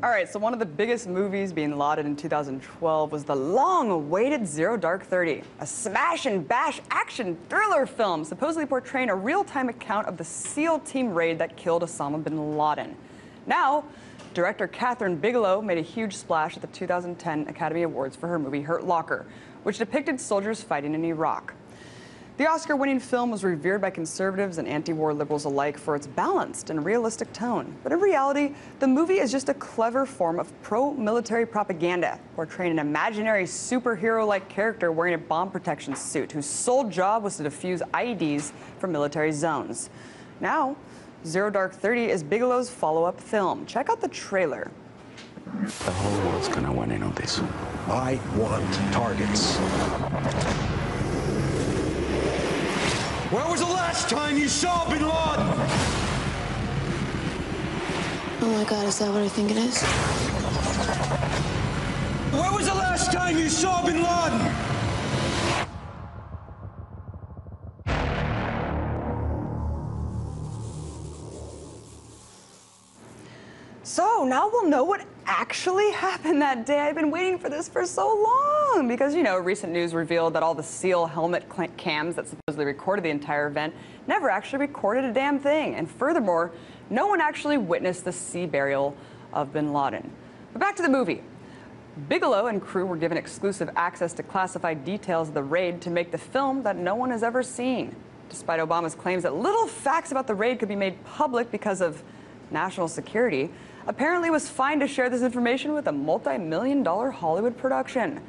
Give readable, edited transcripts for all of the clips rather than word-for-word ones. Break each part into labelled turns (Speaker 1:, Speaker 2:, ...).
Speaker 1: All right, so one of the biggest movies being lauded in 2012 was the long-awaited Zero Dark 30, a smash and bash action thriller film supposedly portraying a real-time account of the SEAL team raid that killed Osama bin Laden. Now, director Kathryn Bigelow made a huge splash at the 2010 Academy Awards for her movie Hurt Locker, which depicted soldiers fighting in Iraq. The Oscar-winning film was revered by conservatives and anti-war liberals alike for its balanced and realistic tone. But in reality, the movie is just a clever form of pro-military propaganda, portraying an imaginary superhero-like character wearing a bomb protection suit whose sole job was to defuse IEDs from military zones. Now, Zero Dark 30 is Bigelow's follow-up film. Check out the trailer.
Speaker 2: The whole world's gonna want in on this.
Speaker 3: I want targets. Where was the last time you saw bin Laden?
Speaker 4: Oh my God, is that what I think it is?
Speaker 3: Where was the last time you saw bin Laden?
Speaker 1: So now we'll know what actually happened that day. I've been waiting for this for so long because, you know, recent news revealed that all the SEAL helmet cams that supposedly recorded the entire event never actually recorded a damn thing. And furthermore, no one actually witnessed the sea burial of bin Laden. But back to the movie. Bigelow and crew were given exclusive access to classified details of the raid to make the film that no one has ever seen. Despite Obama's claims that little facts about the raid could be made public because of national security, apparently was fine to share this information with a multi-million-dollar Hollywood production.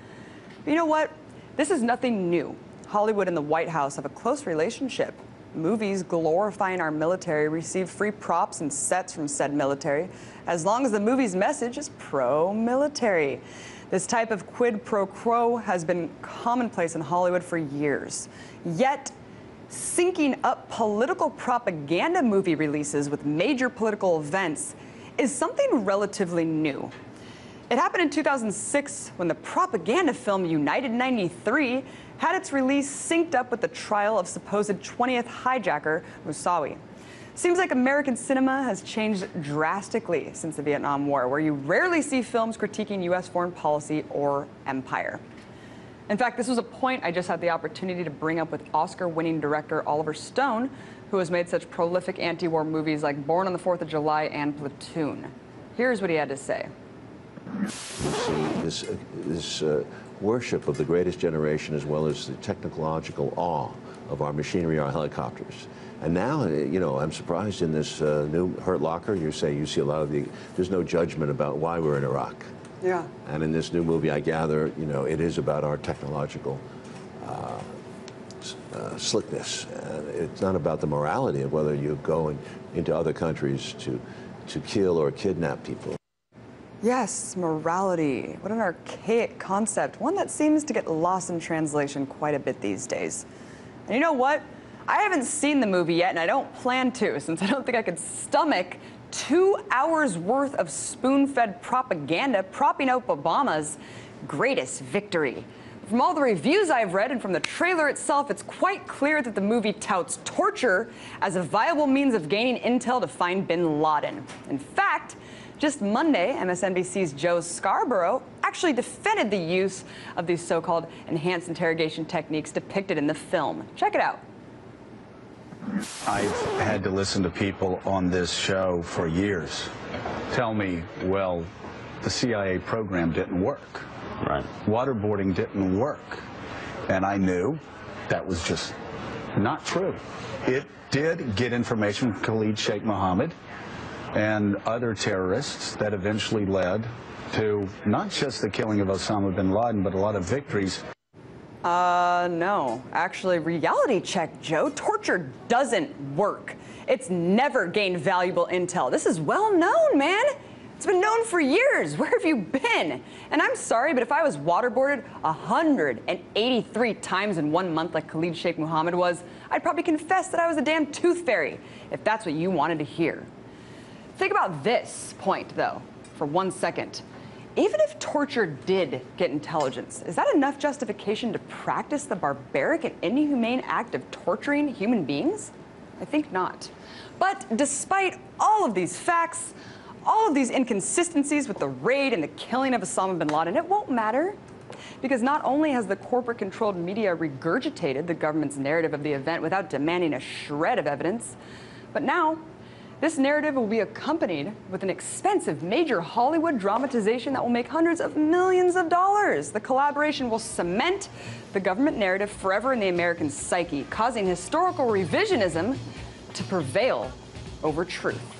Speaker 1: But you know what? This is nothing new. Hollywood and the White House have a close relationship. Movies glorifying our military receive free props and sets from said military, as long as the movie's message is pro-military. This type of quid pro quo has been commonplace in Hollywood for years. Yet, syncing up political propaganda movie releases with major political events is something relatively new. It happened in 2006 when the propaganda film United 93 had its release synced up with the trial of supposed 20th hijacker Moussaoui. Seems like American cinema has changed drastically since the Vietnam War, where you rarely see films critiquing U.S. foreign policy or empire. In fact, this was a point I just had the opportunity to bring up with Oscar-winning director Oliver Stone, who has made such prolific anti-war movies like Born on the 4th of July and Platoon. Here's what he had to say.
Speaker 5: This worship of the greatest generation, as well as the technological awe of our machinery, our helicopters. And now, you know, I'm surprised in this new Hurt Locker, you see a lot of there's no judgment about why we're in Iraq.
Speaker 1: Yeah.
Speaker 5: And in this new movie, I gather, you know, it is about our technological slickness. It's not about the morality of whether you go into other countries to kill or kidnap people.
Speaker 1: Yes, morality. What an archaic concept, one that seems to get lost in translation quite a bit these days. And you know what? I haven't seen the movie yet, and I don't plan to, since I don't think I could stomach 2 hours worth of spoon-fed propaganda propping up Obama's greatest victory. From all the reviews I've read and from the trailer itself, it's quite clear that the movie touts torture as a viable means of gaining intel to find bin Laden. In fact, just Monday, MSNBC's Joe Scarborough actually defended the use of these so-called enhanced interrogation techniques depicted in the film. Check it out.
Speaker 6: I've had to listen to people on this show for years tell me, well, the CIA program didn't work.
Speaker 2: Right.
Speaker 6: Waterboarding didn't work. And I knew that was just not true. It did get information from Khalid Sheikh Mohammed and other terrorists that eventually led to not just the killing of Osama bin Laden, but a lot of victories.
Speaker 1: No. Actually, reality check, Joe. Torture doesn't work. It's never gained valuable intel. This is well known, man. It's been known for years. Where have you been? And I'm sorry, but if I was waterboarded 183 times in 1 month like Khalid Sheikh Mohammed was, I'd probably confess that I was a damn tooth fairy, if that's what you wanted to hear. Think about this point, though, for 1 second. Even if torture did get intelligence, is that enough justification to practice the barbaric and inhumane act of torturing human beings? I think not. But despite all of these facts, all of these inconsistencies with the raid and the killing of Osama bin Laden, it won't matter. Because not only has the corporate-controlled media regurgitated the government's narrative of the event without demanding a shred of evidence, but now this narrative will be accompanied with an expensive major Hollywood dramatization that will make hundreds of millions of dollars. The collaboration will cement the government narrative forever in the American psyche, causing historical revisionism to prevail over truth.